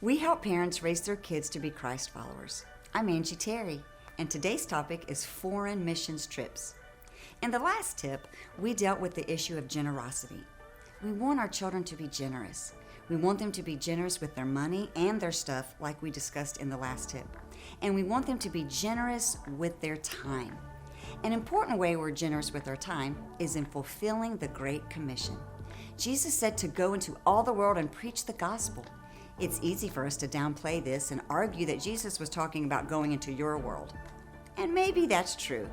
We help parents raise their kids to be Christ followers. I'm Angie Terry, and today's topic is foreign missions trips. In the last tip, we dealt with the issue of generosity. We want our children to be generous. We want them to be generous with their money and their stuff, like we discussed in the last tip. And we want them to be generous with their time. An important way we're generous with our time is in fulfilling the Great Commission. Jesus said to go into all the world and preach the gospel. It's easy for us to downplay this and argue that Jesus was talking about going into your world. And maybe that's true.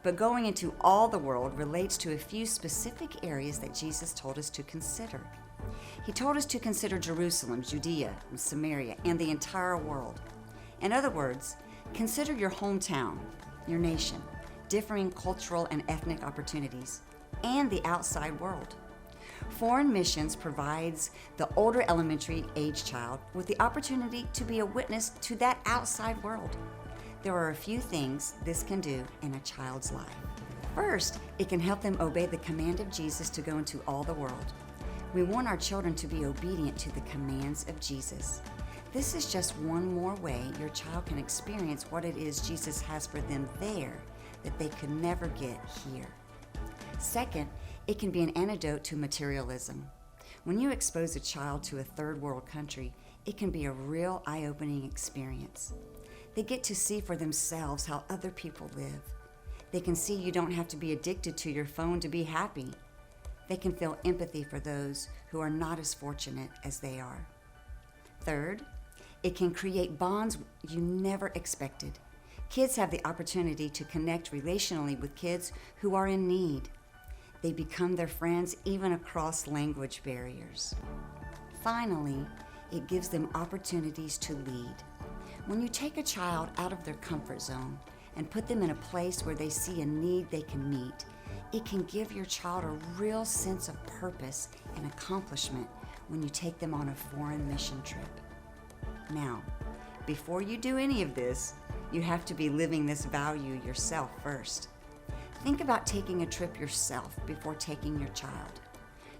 But going into all the world relates to a few specific areas that Jesus told us to consider. He told us to consider Jerusalem, Judea, and Samaria, and the entire world. In other words, consider your hometown, your nation, differing cultural and ethnic opportunities, and the outside world. Foreign missions provides the older elementary age child with the opportunity to be a witness to that outside world. There are a few things this can do in a child's life. First, it can help them obey the command of Jesus to go into all the world. We want our children to be obedient to the commands of Jesus. This is just one more way your child can experience what it is Jesus has for them there that they could never get here. Second, it can be an antidote to materialism. When you expose a child to a third world country, it can be a real eye-opening experience. They get to see for themselves how other people live. They can see you don't have to be addicted to your phone to be happy. They can feel empathy for those who are not as fortunate as they are. Third, it can create bonds you never expected. Kids have the opportunity to connect relationally with kids who are in need. They become their friends even across language barriers. Finally, it gives them opportunities to lead. When you take a child out of their comfort zone and put them in a place where they see a need they can meet, it can give your child a real sense of purpose and accomplishment when you take them on a foreign mission trip. Now, before you do any of this, you have to be living this value yourself first. Think about taking a trip yourself before taking your child.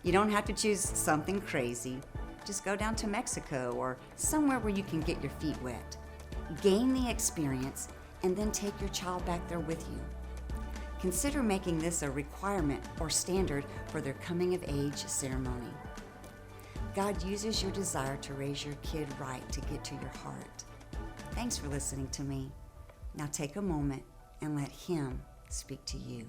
You don't have to choose something crazy. Just go down to Mexico or somewhere where you can get your feet wet. Gain the experience and then take your child back there with you. Consider making this a requirement or standard for their coming of age ceremony. God uses your desire to raise your kid right to get to your heart. Thanks for listening to me. Now take a moment and let Him speak to you.